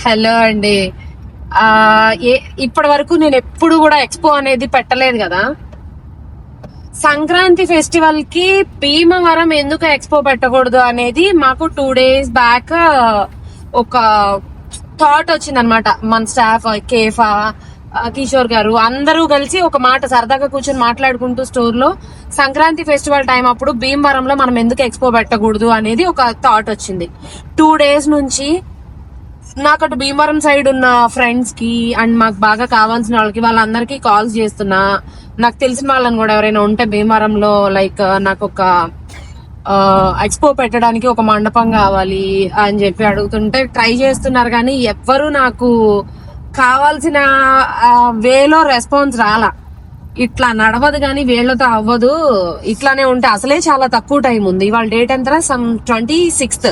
Hello అండి. ఆ ఇప్పటి వరకు నేను ఎప్పుడు కూడా ఎక్స్పో అనేది పెట్టలేదు కదా. సంక్రాంతి ఫెస్టివల్ కి భీమవరం ఎందుకు ఎక్స్పో పెట్టకూడదు అనేది మాకు 2 days బ్యాక్ ఒక థాట్ వచ్చింది అనమాట. మన స్టాఫ్ కేఫా, కిషోర్ గారు అందరూ కలిసి ఒక మాట సరదాగా కూర్చొని మాట్లాడుకుంటూ స్టోర్ లో సంక్రాంతి ఫెస్టివల్ టైం అప్పుడు భీమవరంలో మనం ఎందుకు ఎక్స్పో పెట్టకూడదు అనేది ఒక థాట్ వచ్చింది. 2 days నుంచి నాకు అటు భీమవరం సైడ్ ఉన్న ఫ్రెండ్స్ కి అండ్ మాకు బాగా కావాల్సిన వాళ్ళందరికీ కాల్స్ చేస్తున్నా. నాకు తెలిసిన వాళ్ళని కూడా ఎవరైనా ఉంటే భీమవరంలో లైక్ నాకు ఒక ఎక్స్పో పెట్టడానికి ఒక మండపం కావాలి అని చెప్పి అడుగుతుంటే ట్రై చేస్తున్నారు, కానీ ఎవ్వరు నాకు కావాల్సిన వేలో రెస్పాన్స్ రాలా. ఇట్లా నడవదు కానీ వేళ్లతో అవ్వదు, ఇట్లానే ఉంటే అసలే చాలా తక్కువ టైం ఉంది. ఇవాళ డేట్ ఎంత? 26th.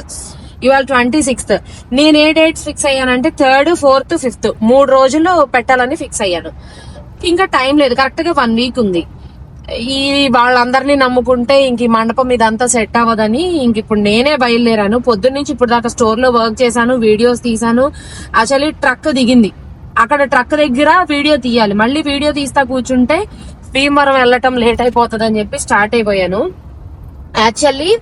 ఇవాళ 26th. నేను ఏ dates fix అయ్యానంటే 3rd, 4th, 5th 3 రోజుల్లో పెట్టాలని ఫిక్స్ అయ్యాను. ఇంకా టైం లేదు, కరెక్ట్ గా 1 week ఉంది. ఈ వాళ్ళందరినీ నమ్ముకుంటే ఇంక ఈ మండపం ఇదంతా సెట్ అవ్వదని ఇంక ఇప్పుడు నేనే బయలుదేరాను. పొద్దున్న నుంచి ఇప్పుడు దాకా స్టోర్ లో వర్క్ చేశాను, వీడియోస్ తీసాను. యాక్చువల్లీ ట్రక్ దిగింది, అక్కడ ట్రక్ దగ్గర వీడియో తీయాలి. మళ్ళీ వీడియో తీస్తా కూర్చుంటే భీమవరం వెళ్ళటం లేట్ అయిపోతుంది అని చెప్పి స్టార్ట్ అయిపోయాను. యాక్చువల్లీ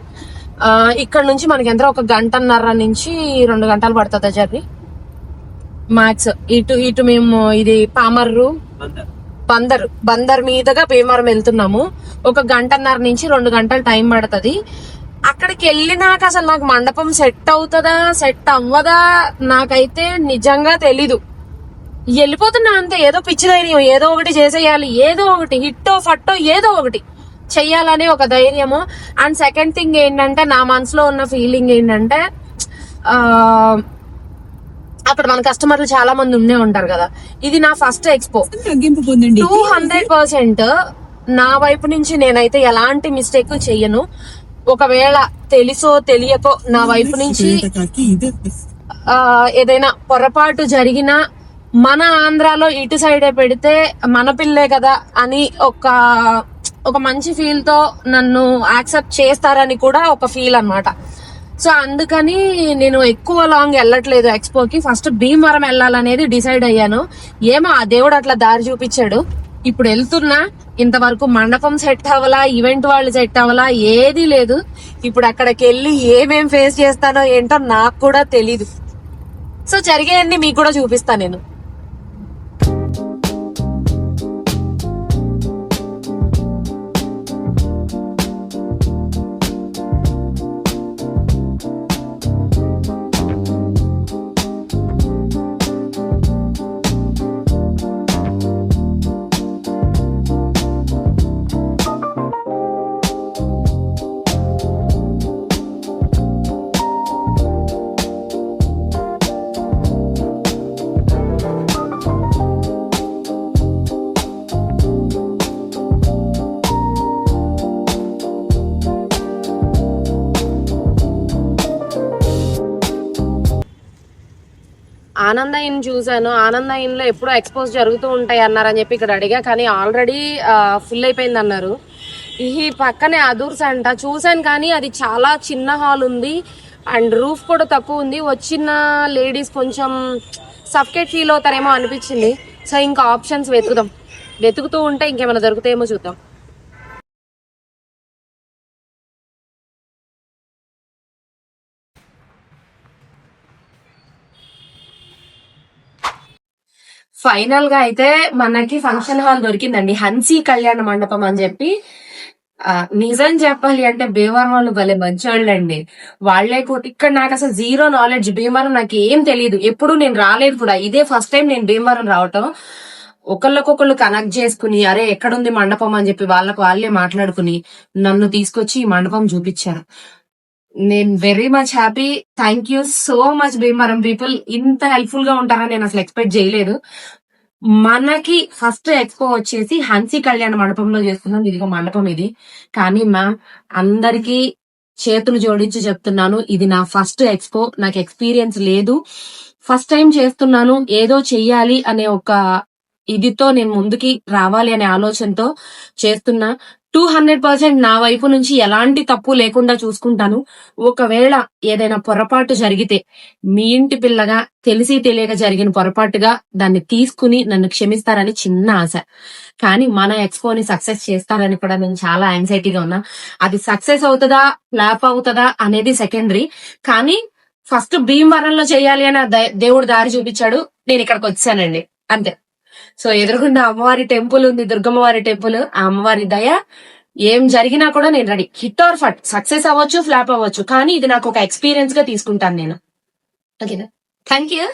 ఇక్కడ నుంచి మనకి ఎంత ఒక 1.5 నుంచి 2 గంటలు పడుతుంది జర్నీ మ్యాక్స్. ఇటు మేము ఇది పామర్రు బందర్ మీదుగా భీమవరం వెళ్తున్నాము. ఒక 1.5 నుంచి 2 గంటలు టైం పడుతుంది. అక్కడికి వెళ్ళినాక అసలు నాకు మండపం సెట్ అవుతుందా సెట్ అవ్వదా నాకైతే నిజంగా తెలీదు. వెళ్ళిపోతున్నా అంతే, ఏదో పిచ్చి ధైర్యం, ఏదో ఒకటి చేసేయాలి, ఏదో ఒకటి హిట్టో ఫట్టో ఏదో ఒకటి చెయ్యాలనే ఒక ధైర్యము. అండ్ సెకండ్ థింగ్ ఏంటంటే, నా మనసులో ఉన్న ఫీలింగ్ ఏంటంటే, అక్కడ మన కస్టమర్లు చాలా మంది ఉండే ఉంటారు కదా. ఇది నా ఫస్ట్ ఎక్స్పో. 200% నా వైపు నుంచి నేనైతే ఎలాంటి మిస్టేక్ చెయ్యను. ఒకవేళ తెలుసో తెలియకో నా వైపు నుంచి ఏదైనా పొరపాటు జరిగినా మన ఆంధ్రాలో ఇటు సైడే పెడితే మన పిల్లే కదా అని ఒక మంచి ఫీల్ తో నన్ను యాక్సెప్ట్ చేస్తారని కూడా ఒక ఫీల్ అన్నమాట. సో అందుకని నేను ఎక్కువ లాంగ్ వెళ్ళట్లేదు ఎక్స్పోకి. ఫస్ట్ భీమవరం వెళ్ళాలనేది డిసైడ్ అయ్యాను. ఏమో ఆ దేవుడు అట్లా దారి చూపించాడు. ఇప్పుడు వెళ్తున్నా. ఇంతవరకు మండపం సెట్ అవ్వలా, ఈవెంట్ వాళ్ళు సెట్ అవ్వలా, ఏది లేదు. ఇప్పుడు అక్కడికి వెళ్ళి ఏమేం ఫేస్ చేస్తానో ఏంటో నాకు కూడా తెలీదు. సో జరిగేయన్ని మీకు కూడా చూపిస్తా నేను. ఆనందయిన్ చూసాను. ఆనందయిన్ లో ఎప్పుడో ఎక్స్పోజ్ జరుగుతూ ఉంటాయి అన్నారని చెప్పి ఇక్కడ అడిగా, కానీ ఆల్రెడీ ఫుల్ అయిపోయింది అన్నారు. ఈ పక్కనే అదూర్స్ అంట చూసాను, కానీ అది చాలా చిన్న హాల్ ఉంది అండ్ రూఫ్ కూడా తక్కువ ఉంది. వచ్చిన లేడీస్ కొంచెం సఫకేట్ ఫీల్ అవుతారేమో అనిపించింది. సో ఇంకా ఆప్షన్స్ వెతుకుతూ ఉంటే ఇంకేమైనా దొరుకుతాయేమో చూద్దాం. ఫైనల్ గా అయితే మనకి ఫంక్షన్ హాల్ దొరికిందండి, హన్సీ కళ్యాణ మండపం అని చెప్పి. నిజం చెప్పాలి అంటే భీమవరం వాళ్ళు భలే మంచోళ్ళండి. వాళ్లే ఇక్కడ నాకు అసలు జీరో నాలెడ్జ్. భీమవరం నాకు ఏం తెలియదు, ఎప్పుడు నేను రాలేదు కూడా. ఇదే ఫస్ట్ టైం నేను భీమవరం రావటం. ఒకళ్ళకొకళ్ళు కనెక్ట్ చేసుకుని అరే ఎక్కడుంది మండపం అని చెప్పి వాళ్ళే మాట్లాడుకుని నన్ను తీసుకొచ్చి ఈ మండపం చూపించారు. నేను very much happy. Thank you so much Bhimavaram people. ఇంత హెల్ప్ఫుల్ గా ఉంటారని నేను అసలు ఎక్స్పెక్ట్ చేయలేదు. మనకి ఫస్ట్ ఎక్స్పో వచ్చేసి హన్సీ కళ్యాణ మండపంలో చేస్తున్నాం. ఇదిగో మండపం ఇది. కానీ మ్యామ్ అందరికీ చేతులు జోడించి చెప్తున్నాను, ఇది నా ఫస్ట్ ఎక్స్పో. నాకు ఎక్స్పీరియన్స్ లేదు, ఫస్ట్ టైం చేస్తున్నాను. ఏదో చెయ్యాలి అనే ఒక ఇదితో నేను ముందుకి రావాలి అనే ఆలోచనతో చేస్తున్నా. 200% నా వైపు నుంచి ఎలాంటి తప్పు లేకుండా చూసుకుంటాను. ఒకవేళ ఏదైనా పొరపాటు జరిగితే మీ ఇంటి పిల్లగా తెలిసి తెలియక జరిగిన పొరపాటుగా దాన్ని తీసుకుని నన్ను క్షమిస్తారని చిన్న ఆశ. కానీ మన ఎక్స్పోని సక్సెస్ చేస్తారని కూడా నేను చాలా యాంగ్జైటీగా ఉన్నా. అది సక్సెస్ అవుతుందా ఫ్లాప్ అవుతుందా అనేది సెకండరీ. కానీ ఫస్ట్ భీమవరంలో చేయాలి అని దేవుడు దారి చూపించాడు. నేను ఇక్కడికి వచ్చానండి అంతే. సో ఎదురుగుండా అమ్మవారి టెంపుల్ ఉంది, దుర్గమ్మవారి టెంపుల్. ఆ అమ్మవారి దయ ఏం జరిగినా కూడా నేను రెడీ. హిట్ ఆర్ ఫట్, సక్సెస్ అవ్వచ్చు ఫ్లాప్ అవ్వచ్చు, కానీ ఇది నాకు ఒక ఎక్స్పీరియన్స్ గా తీసుకుంటాను నేను. ఓకేనా? Thank you.